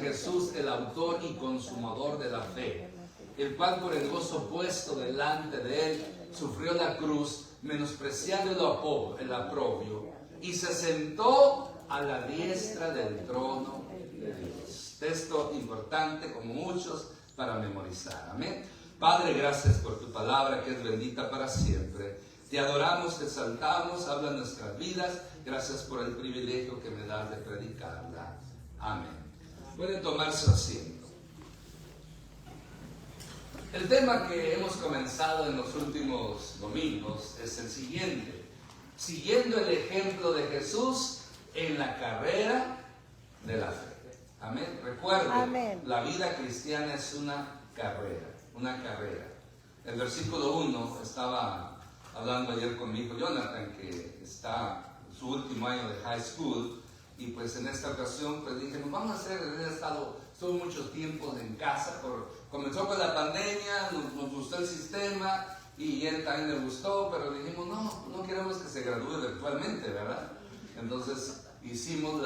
Jesús, el autor y consumador de la fe, el cual por el gozo puesto delante de él sufrió la cruz, menospreciando el oprobio, y se sentó a la diestra del trono de Dios. Texto importante, como muchos, para memorizar. Amén. Padre, gracias por tu palabra, que es bendita para siempre. Te adoramos, te exaltamos, habla nuestras vidas. Gracias por el privilegio que me das de predicarla. Amén. Pueden tomar su asiento. El tema que hemos comenzado en los últimos domingos es el siguiente: siguiendo el ejemplo de Jesús en la carrera de la fe. Amén. Recuerden, amén, la vida cristiana es una carrera. El versículo 1, estaba hablando ayer con mi hijo Jonathan, que está en su último año de high school, y pues en esta ocasión pues dije, nos vamos a hacer, estuvo mucho tiempo en casa, comenzó con la pandemia, nos gustó el sistema, y él también le gustó, pero dijimos, no queremos que se gradúe virtualmente, ¿verdad? Entonces hicimos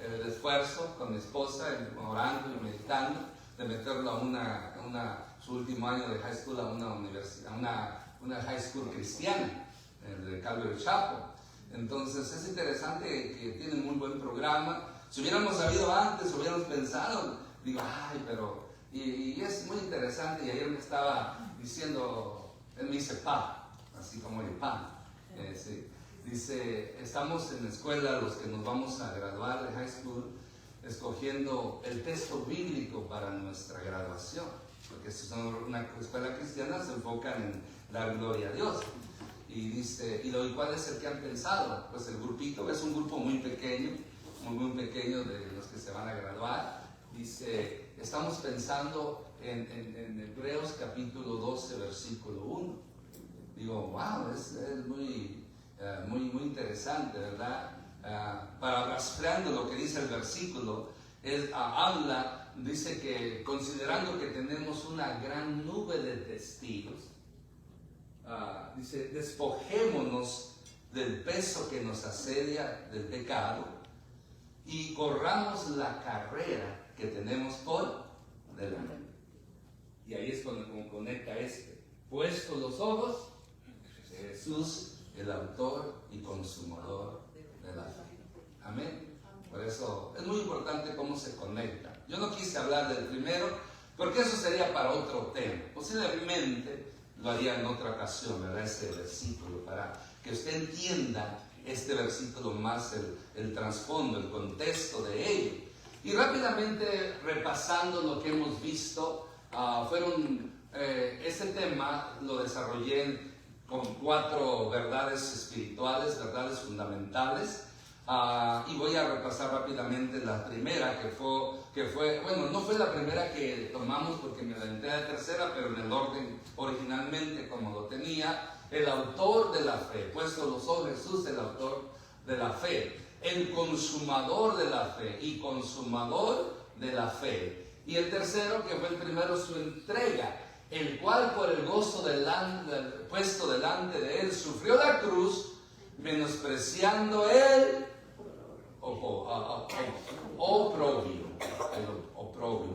el esfuerzo con mi esposa, orando y meditando, de meterlo a su último año de high school, a una universidad, una high school cristiana, de Calvary Chapel. Entonces es interesante que tiene muy buen programa. Si hubiéramos sabido antes, hubiéramos pensado, digo, y es muy interesante. Y ayer me estaba diciendo, él me dice pa, así como el pan. Sí. Dice, estamos en la escuela, los que nos vamos a graduar de high school, escogiendo el texto bíblico para nuestra graduación, porque si son una escuela cristiana se enfocan en dar gloria a Dios. Y dice, ¿y cuál es el que han pensado? Pues el grupito es un grupo muy pequeño de los que se van a graduar. Dice, estamos pensando en Hebreos capítulo 12, versículo 1. Digo, wow, es muy interesante, ¿verdad? Parafraseando lo que dice el versículo, dice que considerando que tenemos una gran nube de testigos, dice, despojémonos del peso que nos asedia del pecado y corramos la carrera que tenemos por delante. Y ahí es cuando conecta puesto los ojos en Jesús, el autor y consumador de la fe. Amén. Por eso es muy importante cómo se conecta. Yo no quise hablar del primero, porque eso sería para otro tema. Posiblemente lo haría en otra ocasión, ¿verdad? Este versículo, para que usted entienda este versículo más, el trasfondo, el contexto de ello. Y rápidamente repasando lo que hemos visto, este tema lo desarrollé con 4 verdades espirituales, verdades fundamentales. Y voy a repasar rápidamente la primera, que fue, no fue la primera que tomamos porque me aventé la tercera, pero en el orden originalmente como lo tenía, el autor de la fe, puesto los ojos Jesús, el autor de la fe, el consumador de la fe y consumador de la fe. Y el tercero, que fue el primero, su entrega, el cual por el gozo puesto delante de él sufrió la cruz, menospreciando el oprobio.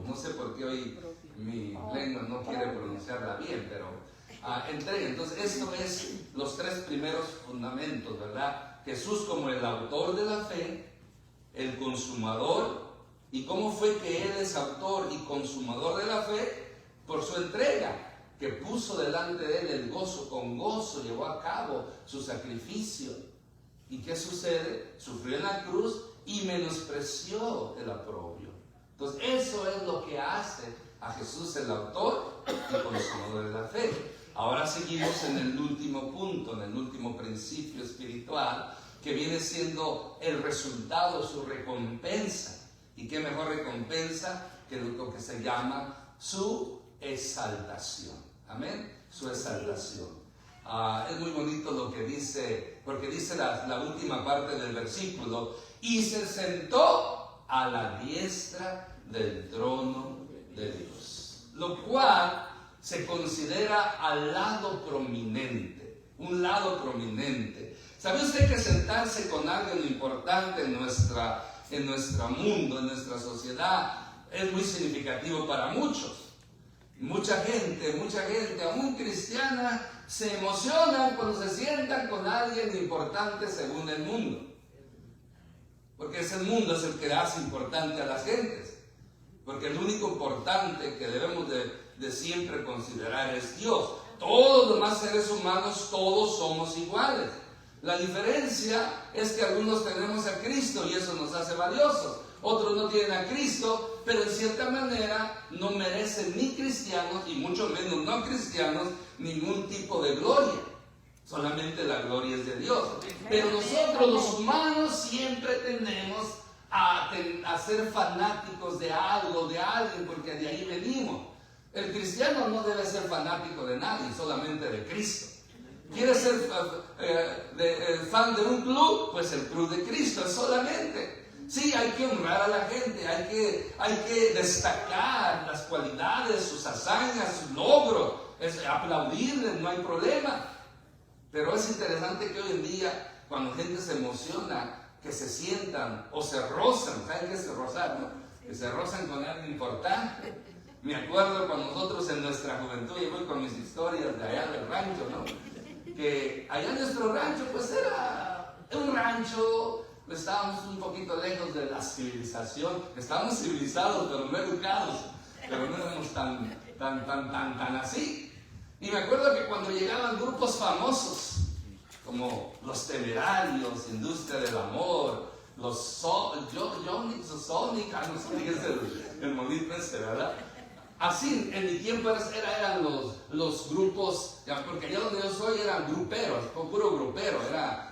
No sé por qué hoy mi lengua no quiere pronunciarla bien, pero entrega. Entonces, esto es los 3 primeros fundamentos, ¿verdad? Jesús como el autor de la fe, el consumador, y cómo fue que Él es autor y consumador de la fe, por su entrega, que puso delante de Él el gozo, con gozo llevó a cabo su sacrificio. ¿Y qué sucede? Sufrió en la cruz y menospreció el oprobio. Entonces, eso es lo que hace a Jesús el autor y consumador de la fe. Ahora seguimos en el último punto, en el último principio espiritual, que viene siendo el resultado, su recompensa. ¿Y qué mejor recompensa que lo que se llama su exaltación? Amén. Su exaltación. Es muy bonito lo que dice, porque dice la última parte del versículo, y se sentó a la diestra del trono de Dios, lo cual se considera al lado prominente, un lado prominente. ¿Sabe usted que sentarse con alguien importante en nuestro mundo, en nuestra sociedad, es muy significativo para muchos. Mucha gente, aún cristiana, se emocionan cuando se sientan con alguien importante según el mundo. Porque es el mundo es el que hace importante a las gentes. Porque el único importante que debemos de siempre considerar es Dios. Todos los demás seres humanos, todos somos iguales. La diferencia es que algunos tenemos a Cristo y eso nos hace valiosos. Otros no tienen a Cristo, pero en cierta manera no merecen ni cristianos y mucho menos no cristianos ningún tipo de gloria. Solamente la gloria es de Dios. Pero nosotros los humanos siempre tendemos a ser fanáticos de algo, de alguien, porque de ahí venimos. El cristiano no debe ser fanático de nadie, solamente de Cristo. ¿Quiere ser fan de un club? Pues el club de Cristo, es solamente. Sí, hay que honrar a la gente, hay que destacar las cualidades, sus hazañas, sus logros, aplaudirles, no hay problema. Pero es interesante que hoy en día, cuando gente se emociona, que se sientan o se rozan, ¿saben qué es rozar, no? Que se rozan con algo importante. Me acuerdo cuando nosotros en nuestra juventud, yo voy con mis historias de allá del rancho, ¿no? Que allá en nuestro rancho, pues era un rancho, estábamos un poquito lejos de la civilización, estábamos civilizados, pero no educados, pero no éramos tan así. Y me acuerdo que cuando llegaban grupos famosos, como Los Temerarios, Industria del Amor, los Sonic, no sé qué es el monito ese, ¿verdad? Así, en mi tiempo eran los grupos, porque allá donde yo soy eran gruperos, puro grupero,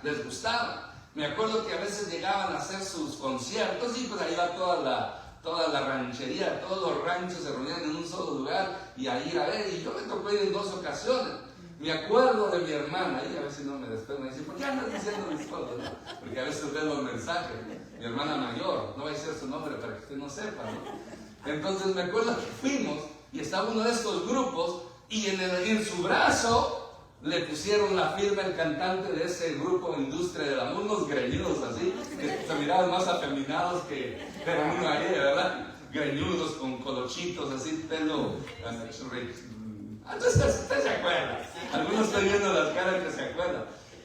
les gustaba. Me acuerdo que a veces llegaban a hacer sus conciertos y pues ahí iba toda la ranchería, todos los ranchos se reunían en un solo lugar y ahí ir a ver. Y yo me tocó ir en 2 ocasiones. Me acuerdo de mi hermana, y a veces no me despego, me dice, ¿por qué andas diciendo mis cosas? ¿No? Porque a veces veo los mensajes. Mi hermana mayor, no voy a decir su nombre para que usted no sepa, ¿no? Entonces me acuerdo que fuimos y estaba uno de estos grupos y en su brazo le pusieron la firma el cantante de ese grupo Industria del Amor, unos greñudos así, que se miraban más afeminados que uno ahí, ¿verdad? Greñudos con colochitos así, pelo. Entonces usted se acuerda. Algunos estoy viendo las caras que se acuerdan.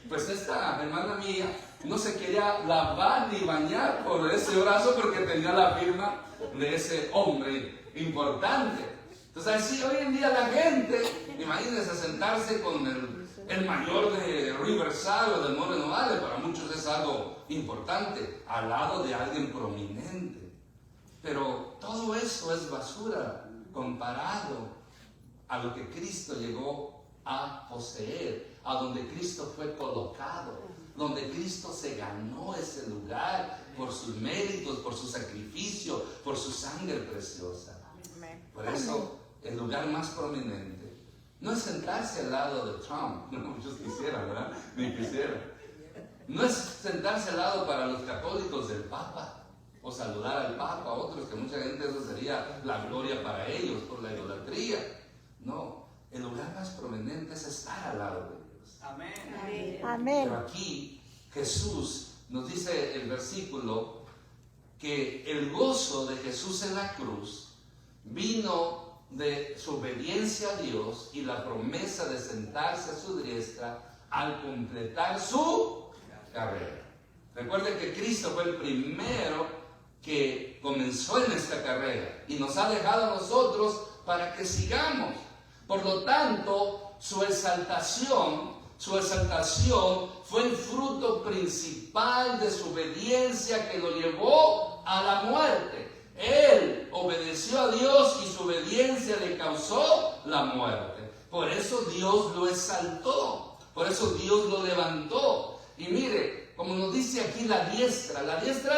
Pues esta hermana mía no se quería lavar ni bañar por ese brazo porque tenía la firma de ese hombre importante. Entonces así hoy en día la gente, imagínense sentarse con el mayor de Riverside o del Moreno Valley, para muchos es algo importante, al lado de alguien prominente. Pero todo eso es basura comparado a lo que Cristo llegó a poseer, a donde Cristo fue colocado, donde Cristo se ganó ese lugar por sus méritos, por su sacrificio, por su sangre preciosa. Por eso, el lugar más prominente no es sentarse al lado de Trump, no muchos quisieran, ¿verdad? Ni quisieran. No es sentarse al lado para los católicos del Papa, o saludar al Papa, otros que mucha gente eso sería la gloria para ellos por la idolatría. No, el lugar más prominente es estar al lado de Dios. Amén. Amén. Pero aquí Jesús nos dice el versículo que el gozo de Jesús en la cruz vino de su obediencia a Dios y la promesa de sentarse a su diestra al completar su carrera. Recuerden que Cristo fue el primero que comenzó en esta carrera y nos ha dejado a nosotros para que sigamos. Por lo tanto, su exaltación fue el fruto principal de su obediencia que lo llevó a la muerte. Él obedeció a Dios y su obediencia le causó la muerte. Por eso Dios lo exaltó, por eso Dios lo levantó. Y mire, como nos dice aquí la diestra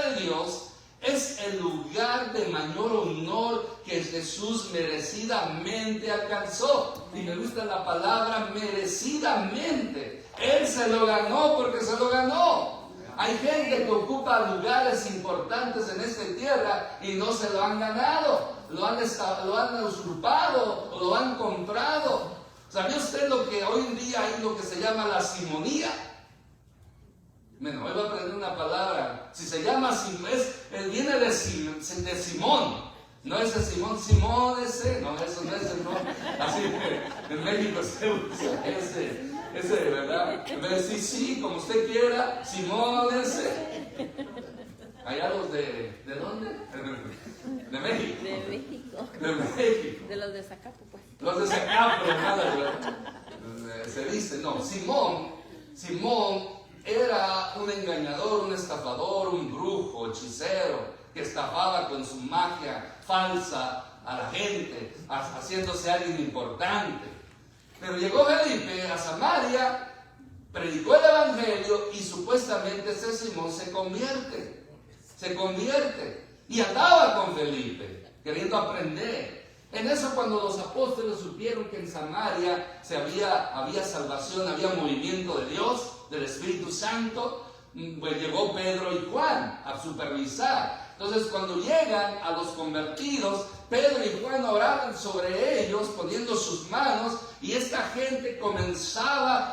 de Dios es el lugar de mayor honor que Jesús merecidamente alcanzó. Y me gusta la palabra merecidamente. Él se lo ganó porque se lo ganó. Hay gente que ocupa lugares importantes en esta tierra y no se lo han ganado. Lo han usurpado o lo han comprado. ¿Sabía usted lo que hoy en día hay lo que se llama la simonía? Bueno, hoy voy a aprender una palabra. Si se llama, viene de Simón. No ese Simón, Simón ese, no, eso no es ese, no. Así en México se usa ese, ¿verdad? En vez de decir sí, como usted quiera, Simón ese. Allá los ¿de dónde? De México. De México. De México. De los de Zacapo, pues. Los de Zacapo, nada, se dice, no, Simón era un engañador, un estafador, un brujo, hechicero, que estafaba con su magia falsa a la gente, haciéndose alguien importante. Pero llegó Felipe a Samaria, predicó el evangelio y supuestamente ese Simón se convierte y andaba con Felipe queriendo aprender. En eso, cuando los apóstoles supieron que en Samaria había salvación, había movimiento de Dios, del Espíritu Santo, pues llegó Pedro y Juan a supervisar. Entonces, cuando llegan a los convertidos, Pedro y Juan oraban sobre ellos, poniendo sus manos, y esta gente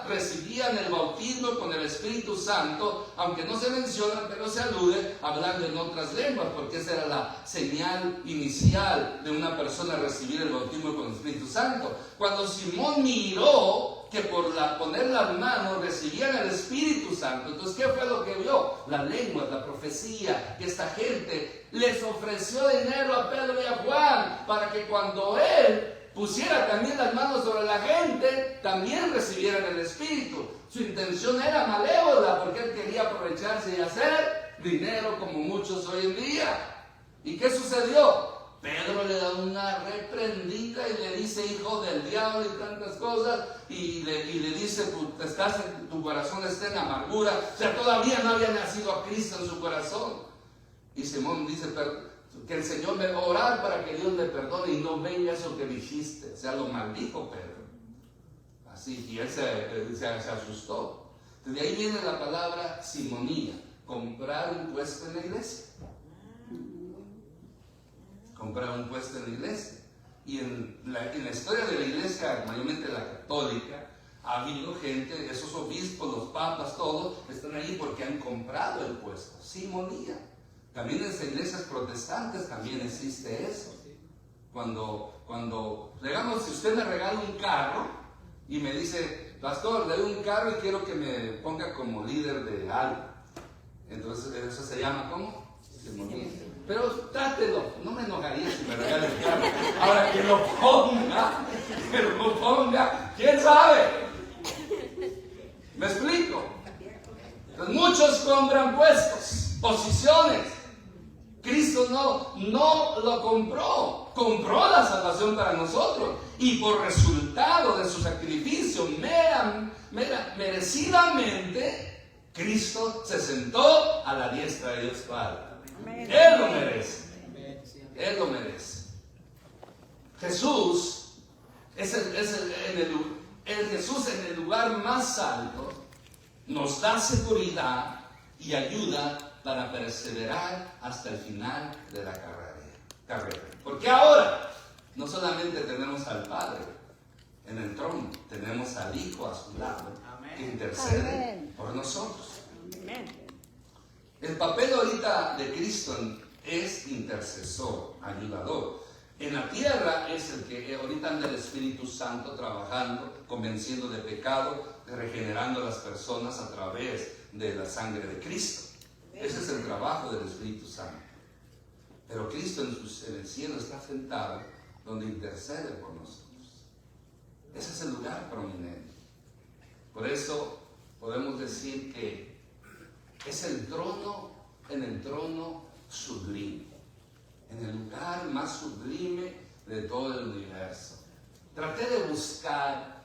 recibían el bautismo con el Espíritu Santo, aunque no se menciona, pero se alude, hablando en otras lenguas, porque esa era la señal inicial de una persona recibir el bautismo con el Espíritu Santo. Cuando Simón miró que por poner las manos recibían el Espíritu Santo, entonces, ¿qué fue lo que vio? Las lenguas, la profecía, que esta gente les ofreció dinero a Pedro y a Juan para que cuando él pusiera también las manos sobre la gente, también recibieran el Espíritu. Su intención era malévola, porque él quería aprovecharse y hacer dinero como muchos hoy en día. ¿Y qué sucedió? Pedro le da una reprendida y le dice hijo del diablo y tantas cosas, y le dice tu corazón está en amargura. O sea, todavía no había nacido a Cristo en su corazón. Y Simón dice que el Señor me va a orar para que Dios le perdone y no venga eso que dijiste. O sea, lo maldijo Pedro. Así, y él se asustó. De ahí viene la palabra simonía, comprar un puesto en la iglesia. Comprar un puesto en la iglesia. Y en la historia de la iglesia, mayormente la católica, ha habido gente, esos obispos, los papas, todos están ahí porque han comprado el puesto. Simonía. También en las iglesias protestantes también existe eso. Cuando digamos, si usted me regala un carro y me dice, pastor, le doy un carro y quiero que me ponga como líder de algo, entonces eso se llama ¿cómo? Simonía. Pero trátelo, no me enojaría si me regala el carro. Ahora que lo ponga, ¿quién sabe? ¿Me explico? Entonces, muchos compran puestos, posiciones. Cristo no lo compró la salvación para nosotros, y por resultado de su sacrificio merecidamente, Cristo se sentó a la diestra de Dios Padre. Él lo merece. Él lo merece. Jesús Jesús en el lugar más alto nos da seguridad y ayuda para perseverar hasta el final de la carrera. Porque ahora no solamente tenemos al Padre en el trono, tenemos al Hijo a su lado, que intercede por nosotros. El papel ahorita de Cristo es intercesor, ayudador. En la tierra es el que ahorita anda el Espíritu Santo trabajando, convenciendo de pecado, regenerando a las personas a través de la sangre de Cristo. Ese es el trabajo del Espíritu Santo. Pero Cristo en el cielo está sentado donde intercede por nosotros. Ese es el lugar prominente. Por eso podemos decir que es el trono sublime, en el lugar más sublime de todo el universo. Traté de buscar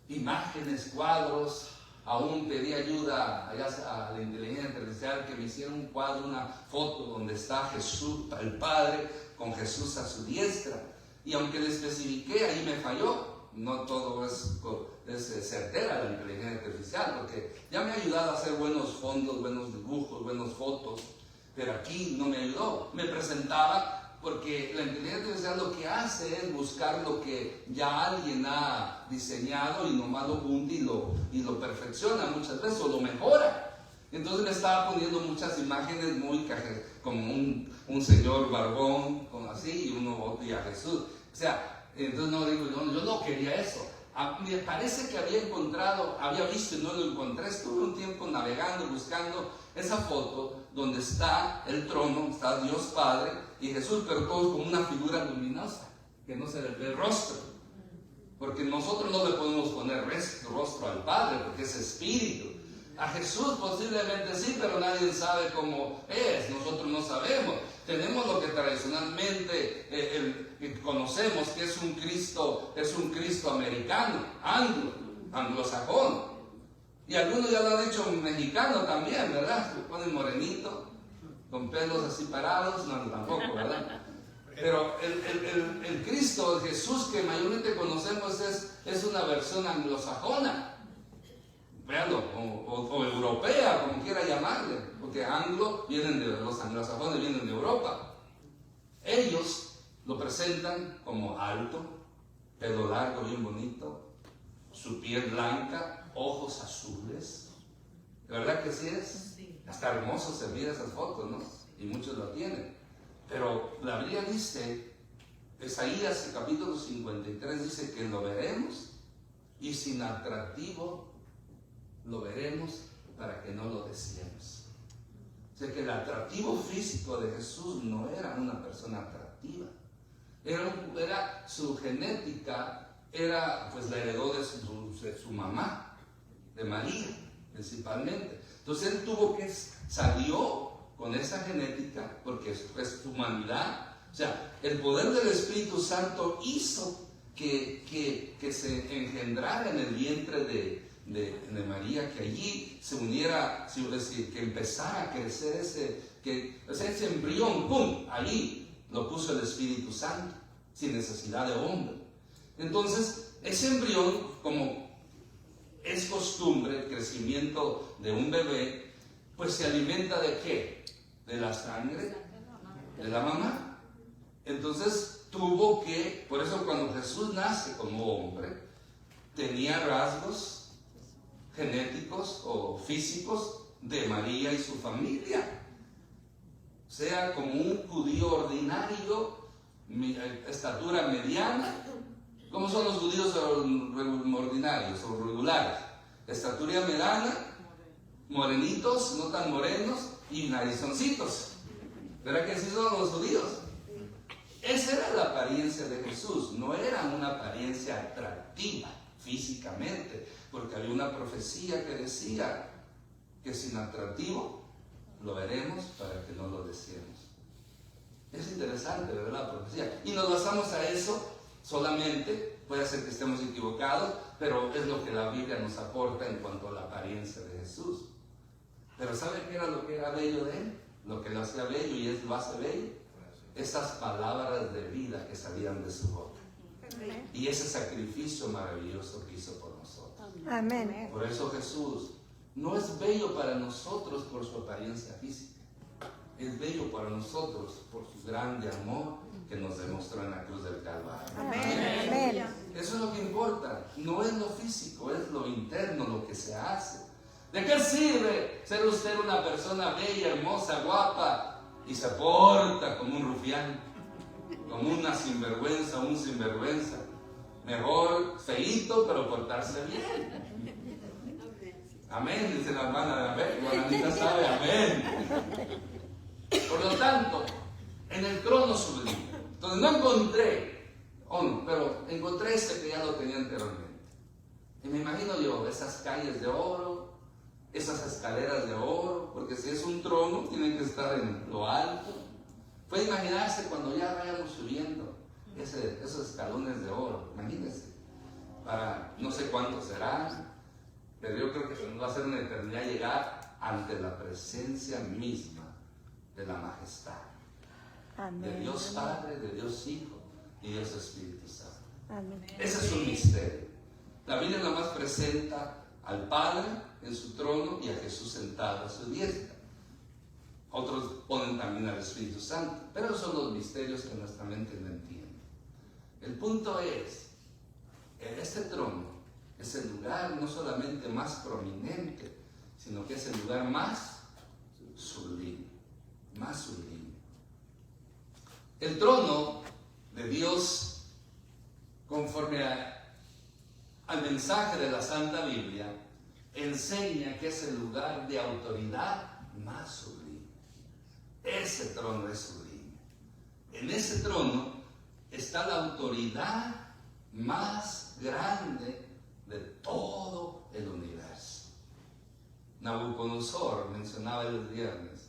imágenes, cuadros, aún pedí ayuda allá a la inteligencia artificial que me hiciera un cuadro, una foto donde está Jesús, el Padre, con Jesús a su diestra. Y aunque le especifiqué, ahí me falló. No todo es certera la inteligencia artificial, porque ya me ha ayudado a hacer buenos fondos, buenos dibujos, buenas fotos, pero aquí no me ayudó. Me presentaba, porque la inteligencia artificial lo que hace es buscar lo que ya alguien ha diseñado y nomás lo junta y lo perfecciona muchas veces, o lo mejora. Entonces me estaba poniendo muchas imágenes muy como un señor barbón, así, y uno y a Jesús. O sea, entonces no digo, yo no quería eso. Me parece que había visto y no lo encontré. Estuve un tiempo navegando, buscando esa foto donde está el trono, está Dios Padre y Jesús, pero todo como una figura luminosa, que no se le ve el rostro. Porque nosotros no le podemos poner rostro al Padre, porque es espíritu. A Jesús posiblemente sí, pero nadie sabe cómo es, nosotros no sabemos. Tenemos lo que tradicionalmente conocemos, que es un Cristo americano, anglosajón. Y algunos ya lo han dicho mexicano también, ¿verdad? Se ponen morenito, con pelos así parados, no, tampoco, ¿verdad? Pero el Cristo, Jesús que mayormente conocemos es una versión anglosajona. Veanlo, o europea, como quiera llamarle, porque los anglosajones vienen de Europa. Ellos lo presentan como alto, pelo largo, bien bonito, su piel blanca, ojos azules. ¿De verdad que sí es? Sí. Hasta hermoso se mira esas fotos, ¿no? Y muchos lo tienen. Pero la Biblia dice, Isaías capítulo 53 dice que lo veremos y sin atractivo lo veremos para que no lo deseemos. O sea que el atractivo físico de Jesús no era una persona atractiva. Era su genética, pues la heredó de su mamá, de María, principalmente. Entonces él salió con esa genética, porque es su humanidad. O sea, el poder del Espíritu Santo hizo que se engendrara en el vientre de María, que allí se uniera, que empezara a crecer ese embrión, ¡pum! Allí lo puso el Espíritu Santo, sin necesidad de hombre. Entonces, ese embrión, como es costumbre, el crecimiento de un bebé, pues se alimenta ¿de qué? De la sangre de la mamá. Entonces por eso cuando Jesús nace como hombre, tenía rasgos genéticos o físicos de María y su familia. O sea, como un judío ordinario, estatura mediana. ¿Cómo son los judíos ordinarios o regulares? Estatura mediana, morenitos, no tan morenos, y narizoncitos. ¿Verdad que así son los judíos? Esa era la apariencia de Jesús, no era una apariencia atractiva físicamente, porque había una profecía que decía que sin atractivo lo veremos para que no lo deseemos. Es interesante, ¿verdad? La profecía. Y nos basamos a eso solamente, puede ser que estemos equivocados, pero es lo que la Biblia nos aporta en cuanto a la apariencia de Jesús. Pero ¿sabe qué era lo que era bello de él? Lo que lo hacía bello y él lo hace bello. Esas palabras de vida que salían de su boca. Y ese sacrificio maravilloso que hizo por nosotros. Amén. Por eso Jesús no es bello para nosotros por su apariencia física. Es bello para nosotros por su grande amor que nos demostró en la cruz del Calvario. Amén. Amén. Eso es lo que importa. No es lo físico, es lo interno, lo que se hace. ¿De qué sirve ser usted una persona bella, hermosa, guapa y se porta como un rufián, como una sinvergüenza, un sinvergüenza? Mejor feíto, pero portarse bien. Amén, dice la hermana. Amén. Juanita sabe, amén. Por lo tanto, en el trono sublime. Entonces no encontré, pero encontré este que ya lo tenía anteriormente. Y me imagino yo esas calles de oro, esas escaleras de oro, porque si es un trono, tiene que estar en lo alto. Puede imaginarse cuando ya vayamos subiendo esos escalones de oro, imagínense, para no sé cuántos serán, pero yo creo que va a ser una eternidad llegar ante la presencia misma de la majestad. Amén. De Dios Padre, de Dios Hijo y Dios Espíritu Santo. Amén. Ese es un misterio. La Biblia nada más presenta al Padre en su trono y a Jesús sentado a su diestra. Otros ponen también al Espíritu Santo, pero esos son los misterios que nuestra mente no entiende. El punto es, este trono es el lugar no solamente más prominente, sino que es el lugar más sublime, más sublime. El trono de Dios, conforme al mensaje de la Santa Biblia, enseña que es el lugar de autoridad más sublime. Ese trono es sublime. En ese trono está la autoridad más grande de todo el universo. Nabucodonosor mencionaba el viernes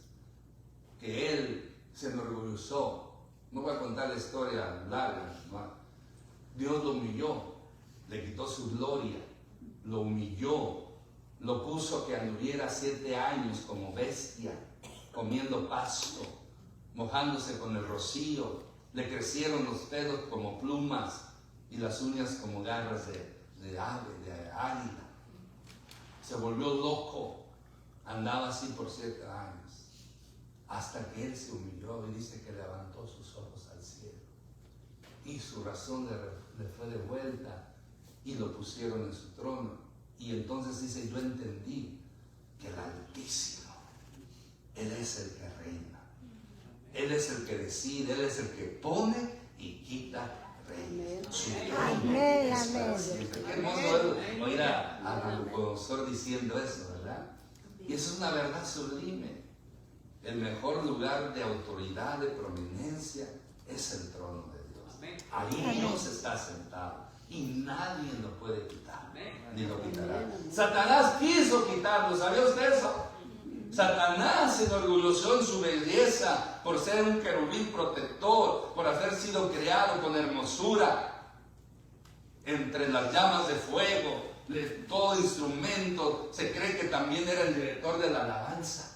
que él se enorgulleció. No voy a contar la historia larga, ¿no? Dios lo humilló, le quitó su gloria, lo humilló, lo puso que anduviera 7 años como bestia, comiendo pasto, mojándose con el rocío, le crecieron los pelos como plumas y las uñas como garras de ave, de águila. Se volvió loco, andaba así por 7 años, hasta que él se humilló y dice que levantó sus ojos al cielo y su razón le fue devuelta y lo pusieron en su trono. Y entonces dice, yo entendí que el Altísimo, Él es el que reina, Él es el que decide, Él es el que pone y quita reyes. Amén, amén. Qué hermoso es oír a Nabucodonosor diciendo eso, ¿verdad? Y eso es una verdad sublime. El mejor lugar de autoridad, de prominencia, es el trono de Dios. Ahí Dios está sentado y nadie lo puede quitar, ni lo quitará. Satanás quiso quitarlo, ¿sabía usted eso? Satanás se enorgulleció en su belleza por ser un querubín protector, por haber sido creado con hermosura entre las llamas de fuego, todo instrumento. Se cree que también era el director de la alabanza,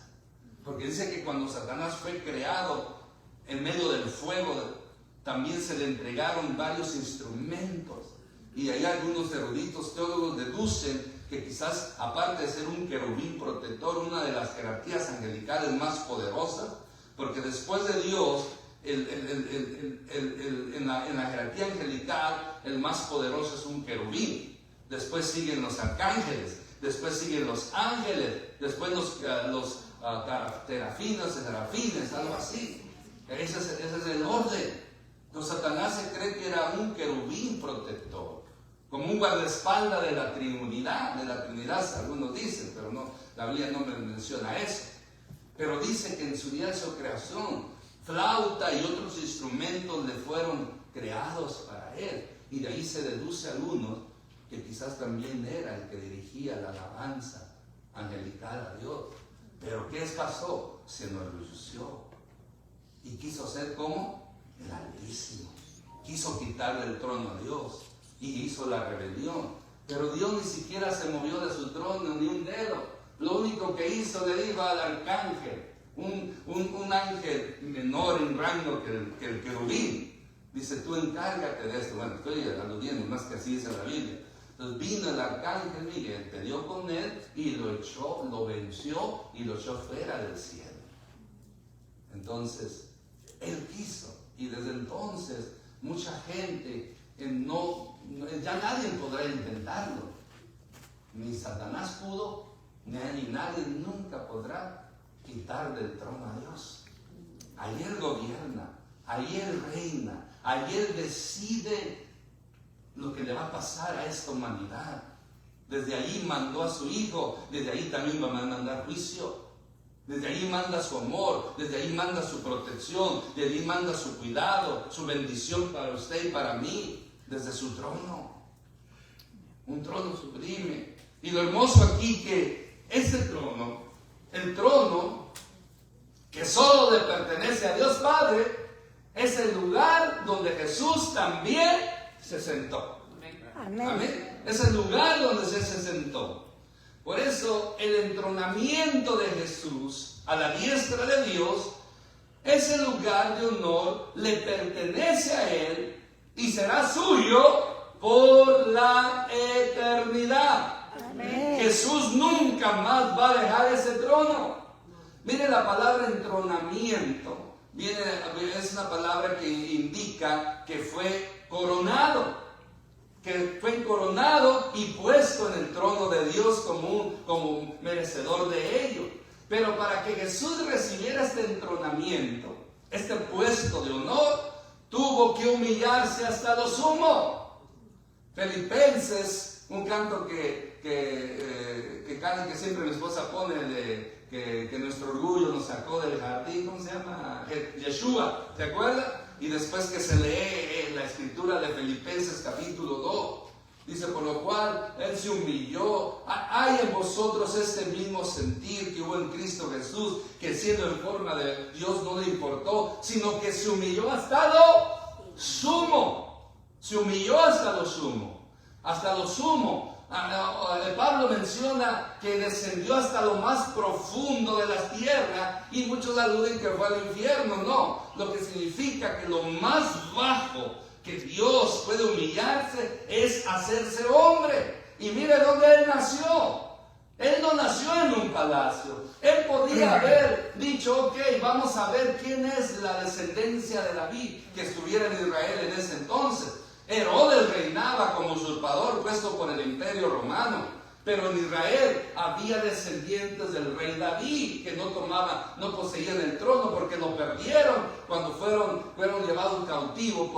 porque dice que cuando Satanás fue creado en medio del fuego, también se le entregaron varios instrumentos. Y hay algunos eruditos teólogos deducen que quizás, aparte de ser un querubín protector, una de las jerarquías angelicales más poderosas, porque después de Dios, en la jerarquía angelical, el más poderoso es un querubín. Después siguen los arcángeles, después siguen los ángeles, después los serafines, algo así. Ese es el orden. Entonces Satanás se cree que era un querubín protector, como un guardaespaldas de la Trinidad, algunos dicen, pero no, la Biblia no menciona eso. Pero dice que en su día de su creación, flauta y otros instrumentos le fueron creados para él. Y de ahí se deduce a algunos que quizás también era el que dirigía la alabanza angelical a Dios. Pero ¿qué pasó? Se enorgulleció y quiso ser como el Altísimo. Quiso quitarle el trono a Dios y hizo la rebelión. Pero Dios ni siquiera se movió de su trono ni un dedo. Lo único que hizo, le dijo al arcángel, un ángel menor en rango que el querubín. Dice, tú encárgate de esto. Bueno, estoy aludiendo más que así dice la Biblia. Entonces vino el arcángel Miguel, peleó con él y lo venció y lo echó fuera del cielo. Entonces, él quiso. Y desde entonces, mucha gente ya nadie podrá intentarlo. Ni Satanás pudo, ni nadie nunca podrá quitar del trono a Dios. Ahí Él gobierna, ahí Él reina, ahí Él decide lo que le va a pasar a esta humanidad. Desde ahí mandó a su Hijo, desde ahí también va a mandar juicio. Desde ahí manda su amor, desde ahí manda su protección, desde ahí manda su cuidado, su bendición para usted y para mí, desde su trono. Un trono sublime. Y lo hermoso aquí que ese trono, el trono que solo le pertenece a Dios Padre, es el lugar donde Jesús también se sentó. Amén. Amén. Es el lugar donde se sentó. Por eso el entronamiento de Jesús a la diestra de Dios, ese lugar de honor le pertenece a Él y será suyo por la eternidad. Amén. Jesús nunca más va a dejar ese trono. Mire, la palabra entronamiento es una palabra que indica que fue coronado. Que fue coronado y puesto en el trono de Dios como merecedor de ello. Pero para que Jesús recibiera este entronamiento, este puesto de honor, tuvo que humillarse hasta lo sumo. Filipenses, un canto que siempre mi esposa pone de que nuestro orgullo nos sacó del jardín, ¿cómo se llama? Yeshua, ¿se acuerda? Y después que se lee la escritura de Filipenses capítulo 2, dice, por lo cual Él se humilló. Hay en vosotros este mismo sentir que hubo en Cristo Jesús, que siendo en forma de Dios no le importó, sino que se humilló hasta lo sumo. Se humilló hasta lo sumo. Hasta lo sumo. Pablo menciona que descendió hasta lo más profundo de la tierra, y muchos aluden que fue al infierno. No, lo que significa que lo más bajo que Dios puede humillarse es hacerse hombre. Y mire dónde Él nació. Él no nació en un palacio. Él podía haber dicho, ok, vamos a ver quién es la descendencia de David que estuviera en Israel en ese entonces. Herodes reinaba como usurpador puesto por el imperio romano, pero en Israel había descendientes del rey David que no poseían el trono porque lo perdieron cuando fueron llevados cautivos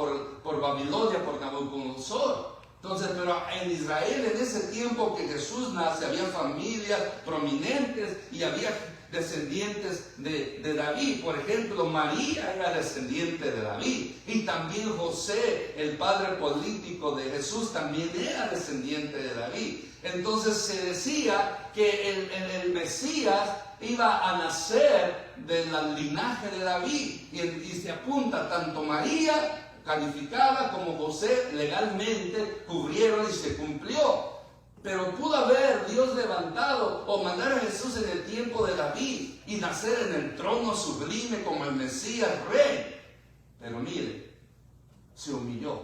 por Babilonia, por Nabucodonosor. Entonces, pero en Israel en ese tiempo que Jesús nace, había familias prominentes y había descendientes de David. Por ejemplo, María era descendiente de David, y también José, el padre político de Jesús, también era descendiente de David. Entonces se decía que el Mesías iba a nacer del linaje de David, y se apunta tanto María calificada como José legalmente cubrieron y se cumplió. Pero pudo haber Dios levantado o mandar a Jesús en el tiempo de David y nacer en el trono sublime como el Mesías Rey. Pero mire, se humilló.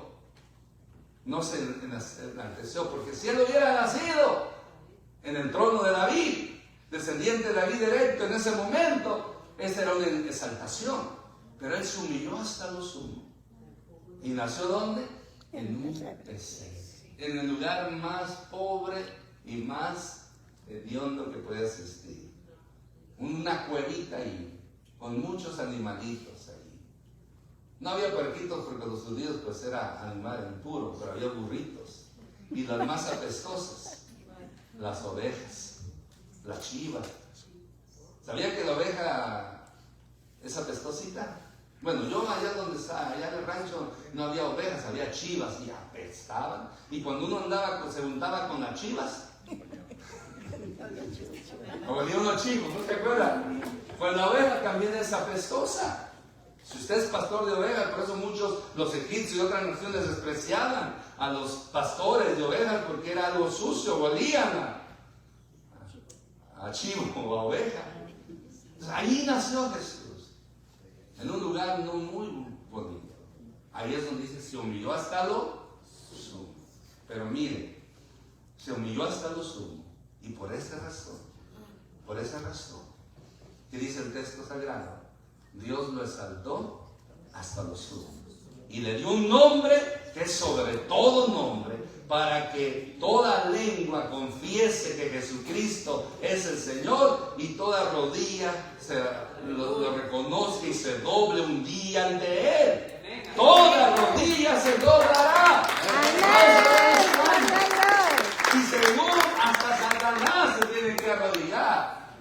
No se enalteció, porque si él hubiera nacido en el trono de David, descendiente de David directo en ese momento, esa era una exaltación. Pero él se humilló hasta lo sumo. ¿Y nació dónde? En un pesebre. En el lugar más pobre y más hediondo que puede existir. Una cuevita ahí, con muchos animalitos ahí. No había puerquitos porque los judíos pues era animal impuro, pero había burritos. Y las más apestosas, las ovejas, las chivas. ¿Sabía que la oveja es apestosita? Bueno, yo allá donde está, allá en el rancho no había ovejas, había chivas y apestaban. Y cuando uno andaba, se juntaba con las chivas, o venía unos chivos, ¿no se acuerdan? Pues la oveja también es apestosa. Si usted es pastor de ovejas, por eso muchos, los egipcios y otras naciones despreciaban a los pastores de ovejas porque era algo sucio, olían a chivo o a oveja. Entonces, ahí nació Jesús. En un lugar no muy bonito. Ahí es donde dice, se humilló hasta lo sumo. Pero mire, se humilló hasta lo sumo. Y por esa razón, que dice el texto sagrado, Dios lo exaltó hasta lo sumo. Y le dio un nombre que es sobre todo nombre, para que toda lengua confiese que Jesucristo es el Señor, y toda rodilla lo reconozca y se doble un día ante Él. Toda rodilla se doblará. Y según hasta Satanás se tienen que arrodillar.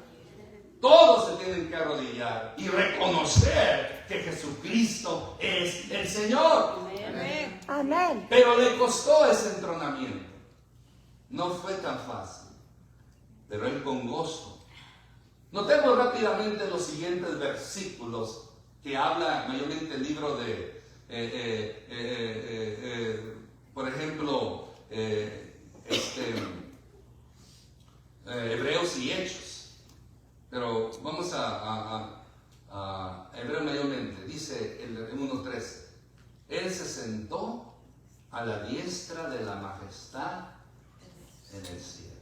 Todos se tienen que arrodillar y reconocer que Jesucristo es el Señor. Amén. Amén. Pero le costó ese entronamiento. No fue tan fácil. Pero Él con gozo. Notemos rápidamente los siguientes versículos que habla mayormente el libro de, por ejemplo, Hebreos y Hechos. Pero vamos a Hebreos mayormente. Dice el 1:13. Él se sentó a la diestra de la majestad en el cielo.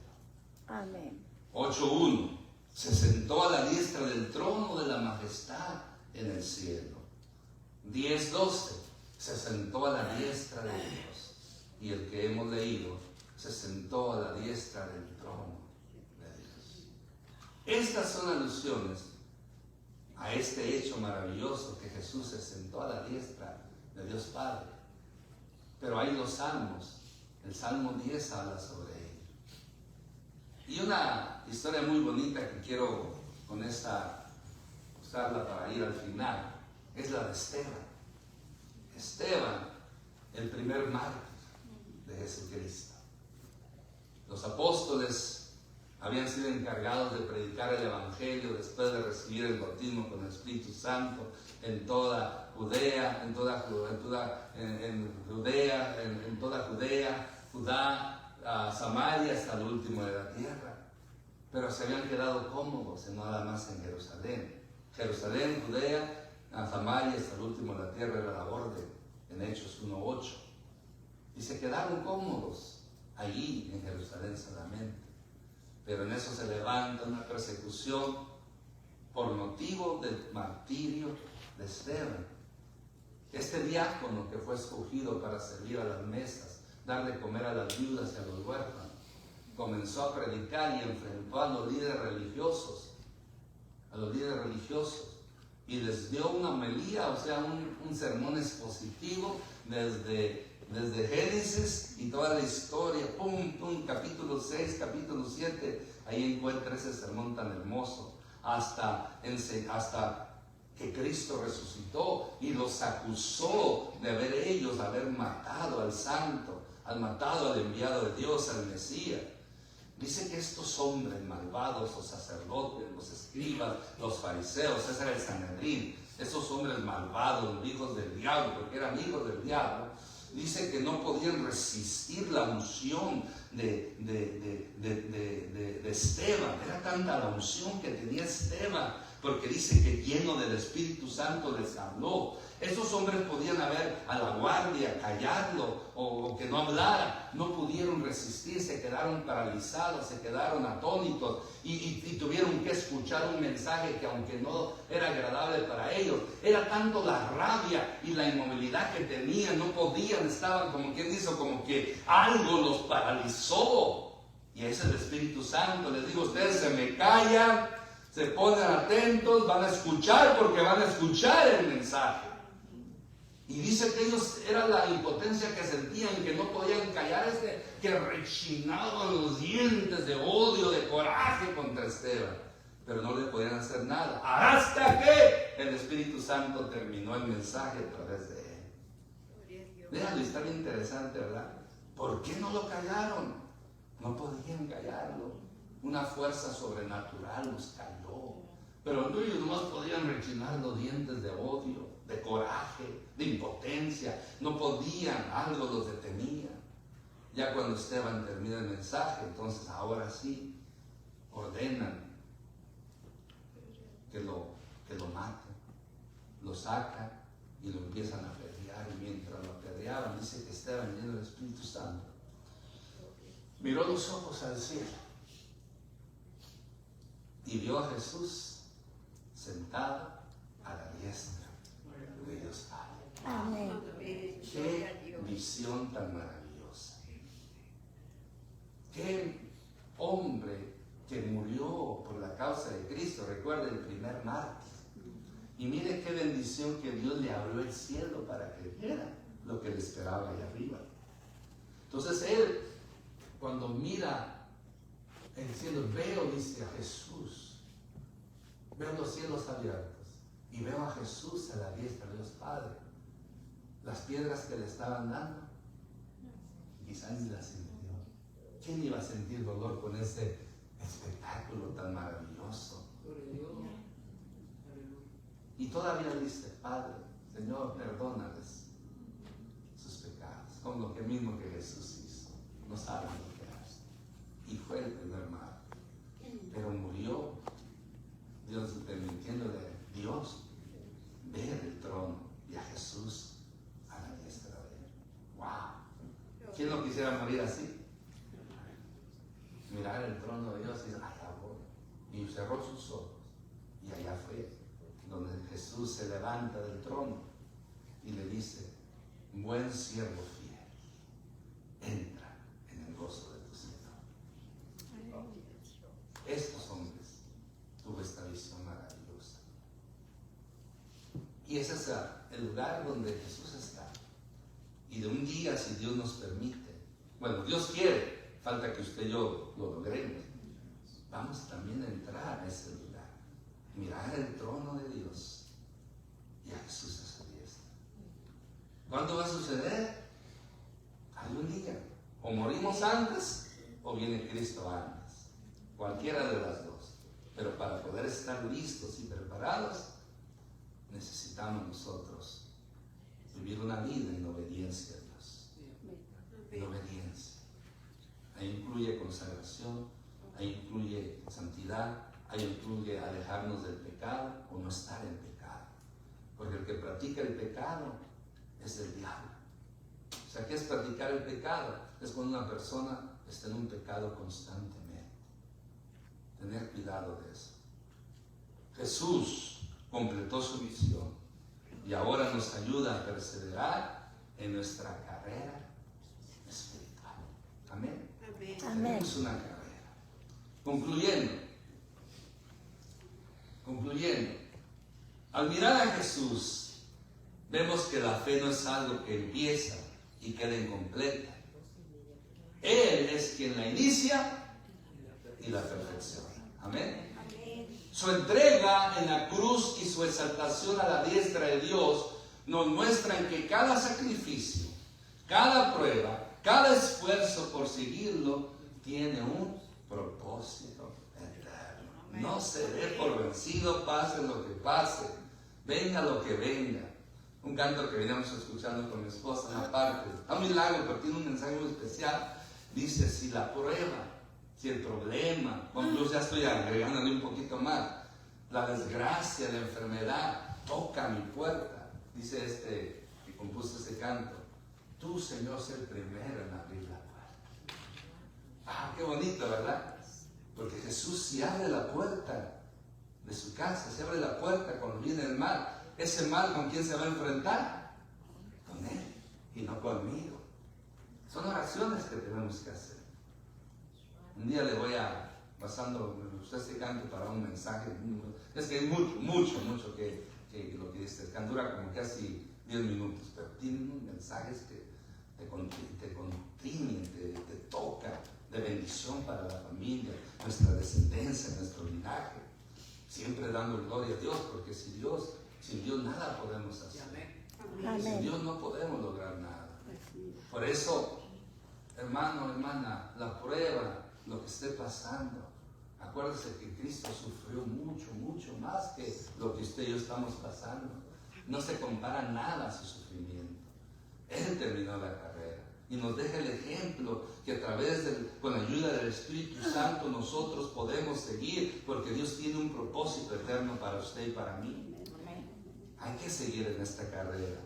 Amén. 8:1. Se sentó a la diestra del trono de la majestad en el cielo. 10:12. Se sentó a la diestra de Dios. Y el que hemos leído, se sentó a la diestra del trono de Dios. Estas son alusiones a este hecho maravilloso que Jesús se sentó a la diestra de Dios Padre. Pero hay dos salmos. El Salmo 10 habla sobre ello. Y una historia muy bonita que quiero con esta usarla para ir al final es la de Esteban. Esteban, el primer mártir de Jesucristo. Los apóstoles habían sido encargados de predicar el Evangelio después de recibir el bautismo con el Espíritu Santo en toda Judea, Judá, Samaria, hasta el último de la tierra. Pero se habían quedado cómodos en nada más en Jerusalén. Jerusalén, Judea, Samaria, hasta el último de la tierra era la orden, en Hechos 1:8. Y se quedaron cómodos allí en Jerusalén solamente. Pero en eso se levanta una persecución por motivo del martirio de Esteban. Este diácono que fue escogido para servir a las mesas, darle comer a las viudas y a los huérfanos, comenzó a predicar y enfrentó a los líderes religiosos, y les dio una homilía, o sea, un sermón expositivo desde Génesis y toda la historia, capítulo 6, capítulo 7, ahí encuentra ese sermón tan hermoso, hasta que Cristo resucitó y los acusó de haber matado al santo, matado al enviado de Dios, al Mesías. Dice que estos hombres malvados, los sacerdotes, los escribas, los fariseos, ese era el Sanedrín, esos hombres malvados, los hijos del diablo, porque eran hijos del diablo, dice que no podían resistir la unción de Esteban. Era tanta la unción que tenía Esteban, porque dice que lleno del Espíritu Santo les habló. Esos hombres podían haber a la guardia, callarlo o que no hablara. No pudieron resistir, se quedaron paralizados, se quedaron atónitos y tuvieron que escuchar un mensaje que, aunque no era agradable para ellos, era tanto la rabia y la inmovilidad que tenían, no podían, estaban como quien dice, como que algo los paralizó. Y ese es el Espíritu Santo. Les digo, ustedes se me callan, se ponen atentos, van a escuchar, porque van a escuchar el mensaje. Y dice que ellos, era la impotencia que sentían, que no podían callar, que rechinaban los dientes de odio, de coraje contra Esteban, pero no le podían hacer nada, hasta que el Espíritu Santo terminó el mensaje a través de él. Vean, está bien interesante, ¿verdad? ¿Por qué no lo callaron? No podían callarlo. Una fuerza sobrenatural los calló. Pero ellos no podían rechinar los dientes de odio, de coraje, de impotencia. No podían, algo los detenía. Ya cuando Esteban termina el mensaje, entonces ahora sí ordenan que lo maten. Lo sacan y lo empiezan a apedrear. Y mientras lo apedreaban, dice que Esteban, lleno del Espíritu Santo, miró los ojos al cielo y vio a Jesús sentado a la diestra de Dios Padre. Amén. Qué visión tan maravillosa. Qué hombre que murió por la causa de Cristo. Recuerda, el primer mártir. Y mire qué bendición que Dios le abrió el cielo para que viera lo que le esperaba allá arriba. Entonces él, cuando mira el cielo, dice, a Jesús. Veo los cielos abiertos y veo a Jesús a la diestra de Dios Padre. Las piedras que le estaban dando, quizás ni las sintió. ¿Quién iba a sentir dolor con ese espectáculo tan maravilloso? Y todavía dice, Padre, Señor, perdónales sus pecados, con lo que mismo que Jesús hizo. No saben lo que hace. Y fue el primer mártir, pero murió, Dios permitiéndole a Dios ver el trono y a Jesús a la diestra de él. ¡Wow! ¿Quién no quisiera morir así? Mirar el trono de Dios y decir, allá voy. Y cerró sus ojos y allá fue donde Jesús se levanta del trono y le dice, buen siervo fiel, entra en el gozo de tu Señor. Estos hombres tuvo esta visión maravillosa. el lugar donde Jesús está. Y de un día, si Dios nos permite, bueno, Dios quiere, falta que usted y yo lo logremos, vamos también a entrar a ese lugar, mirar el trono de Dios y a Jesús a su diestra. ¿Cuándo va a suceder? Algún día. O morimos antes o viene Cristo antes. Cualquiera de las dos. Pero para poder estar listos y preparados, necesitamos nosotros vivir una vida en obediencia a Dios. En obediencia. Ahí incluye consagración, ahí incluye santidad, ahí incluye alejarnos del pecado o no estar en pecado. Porque el que practica el pecado es del diablo. O sea, ¿qué es practicar el pecado? Es cuando una persona está en un pecado constantemente. Tener cuidado de eso. Jesús completó su misión y ahora nos ayuda a perseverar en nuestra carrera espiritual. Amén. Amén. Es una carrera. Concluyendo, al mirar a Jesús, vemos que la fe no es algo que empieza y queda incompleta. Él es quien la inicia y la perfecciona. Amén. Su entrega en la cruz y su exaltación a la diestra de Dios nos muestran que cada sacrificio, cada prueba, cada esfuerzo por seguirlo tiene un propósito eterno. No se dé por vencido, pase lo que pase, venga lo que venga. Un canto que veníamos escuchando con mi esposa, una parte, está muy largo, pero tiene un mensaje muy especial. Dice, si la prueba, si el problema, yo ya estoy agregándole un poquito más, la desgracia, la enfermedad, toca mi puerta. Dice que compuso ese canto, tú, Señor, sé el primero en abrir la puerta. Ah, qué bonito, ¿verdad? Porque Jesús, si abre la puerta de su casa, si abre la puerta cuando viene el mal, ese mal, ¿con quién se va a enfrentar? Con Él y no conmigo. Son oraciones que tenemos que hacer. Un día le voy a, pasando usted este canto para un mensaje, es que hay mucho que lo que dice, el canto dura como casi 10 minutos, pero tiene unos mensajes que te contienen, te toca, de bendición para la familia, nuestra descendencia, nuestro linaje, siempre dando gloria a Dios, porque sin Dios nada podemos hacer. Amén. Sin Dios no podemos lograr nada. Por eso, hermano, hermana, la prueba, lo que esté pasando, acuérdese que Cristo sufrió mucho más que lo que usted y yo estamos pasando. No se compara nada a su sufrimiento. Él terminó la carrera y nos deja el ejemplo que a través con la ayuda del Espíritu Santo nosotros podemos seguir, porque Dios tiene un propósito eterno para usted y para mí. Hay que seguir en esta carrera.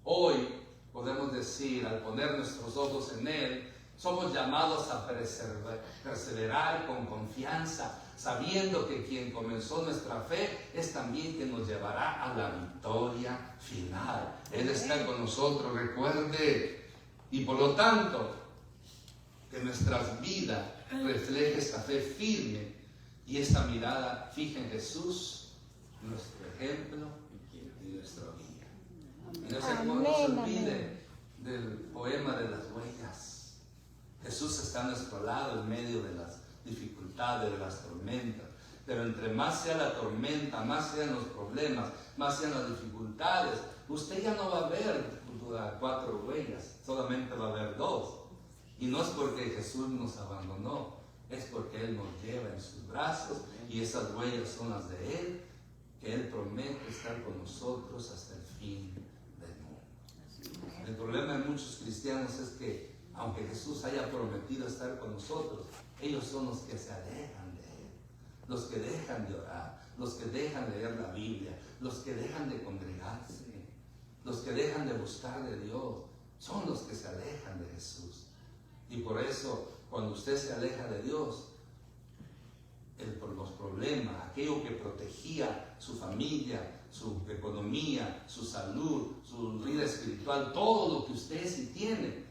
Hoy podemos decir, al poner nuestros ojos en Él, somos llamados a perseverar con confianza, sabiendo que quien comenzó nuestra fe es también quien nos llevará a la victoria final. Él está con nosotros, recuerde. Y por lo tanto, que nuestras vidas refleje esta fe firme y esta mirada fija en Jesús, nuestro ejemplo y nuestro guía. Y no se olvide del poema de las huellas. Jesús está a nuestro lado en medio de las dificultades, de las tormentas. Pero entre más sea la tormenta, más sean los problemas, más sean las dificultades, usted ya no va a ver 4 huellas, solamente va a haber 2. Y no es porque Jesús nos abandonó, es porque Él nos lleva en sus brazos y esas huellas son las de Él, que Él promete estar con nosotros hasta el fin del mundo. El problema de muchos cristianos es que aunque Jesús haya prometido estar con nosotros, ellos son los que se alejan de Él, los que dejan de orar, los que dejan de leer la Biblia, los que dejan de congregarse, los que dejan de buscar de Dios, son los que se alejan de Jesús. Y por eso, cuando usted se aleja de Dios, los problemas, aquello que protegía su familia, su economía, su salud, su vida espiritual, todo lo que usted sí tiene,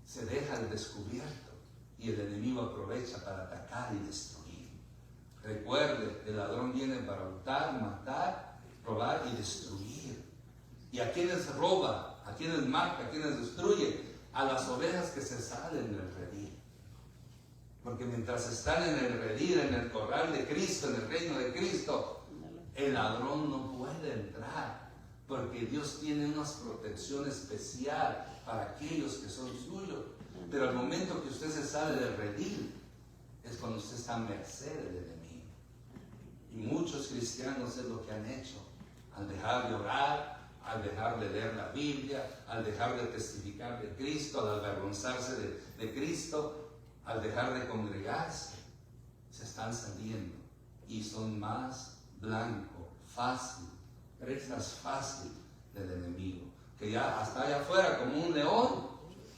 se deja al descubierto y el enemigo aprovecha para atacar y destruir. Recuerde, el ladrón viene para hurtar, matar, robar y destruir. ¿Y a quienes roba? ¿A quienes mata? ¿A quienes destruye? A las ovejas que se salen del redil. Porque mientras están en el redil, en el corral de Cristo, en el reino de Cristo, el ladrón no puede entrar, porque Dios tiene una protección especial para aquellos que son suyos. Pero al momento que usted se sale del redil, es cuando usted está a merced del enemigo. Y muchos cristianos es lo que han hecho, al dejar de orar, al dejar de leer la Biblia, al dejar de testificar de Cristo, al avergonzarse de Cristo, al dejar de congregarse, se están saliendo y son más blanco, fácil, presas fácil del enemigo, que ya hasta allá afuera como un león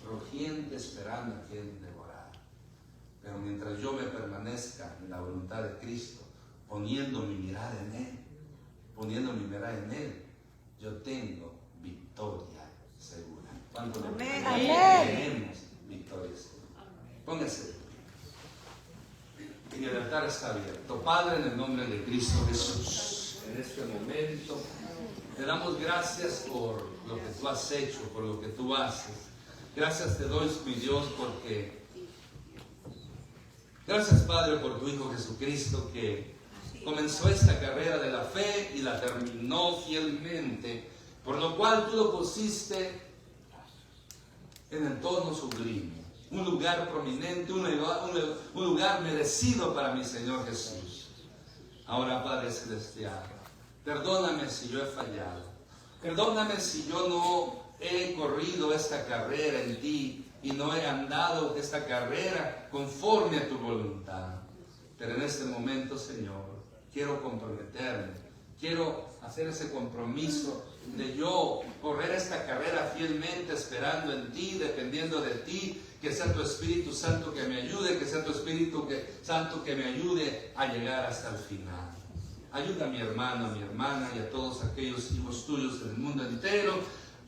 rugiente esperando a quien devorar. Pero mientras yo me permanezca en la voluntad de Cristo, poniendo mi mirada en Él, yo tengo victoria segura. ¿Cuánto lo Amén. tenemos victoria segura? Póngase. Y el altar está abierto. Padre, en el nombre de Cristo Jesús, en este momento te damos gracias por lo que tú has hecho, por lo que tú haces. Gracias te doy, mi Dios, porque gracias, Padre, por tu Hijo Jesucristo, que comenzó esta carrera de la fe y la terminó fielmente, por lo cual tú lo pusiste en el trono sublime, un lugar prominente, un lugar merecido para mi Señor Jesús. Ahora, Padre Celestial, perdóname si yo he fallado, perdóname si yo no he corrido esta carrera en ti y no he andado esta carrera conforme a tu voluntad. Pero en este momento, Señor, quiero comprometerme, quiero hacer ese compromiso de yo correr esta carrera fielmente, esperando en ti, dependiendo de ti, que sea tu Espíritu Santo que me ayude, que sea tu Espíritu Santo que me ayude a llegar hasta el final. Ayuda a mi hermano, a mi hermana y a todos aquellos hijos tuyos del mundo entero,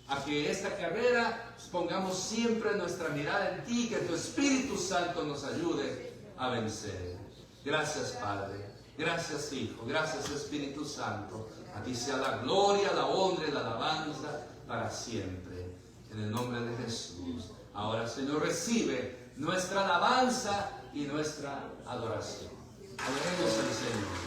a que esta carrera pongamos siempre nuestra mirada en ti, que tu Espíritu Santo nos ayude a vencer. Gracias, Padre. Gracias, Hijo. Gracias, Espíritu Santo. A ti sea la gloria, la honra y la alabanza para siempre. En el nombre de Jesús. Ahora, Señor, recibe nuestra alabanza y nuestra adoración. Adoremos al Señor.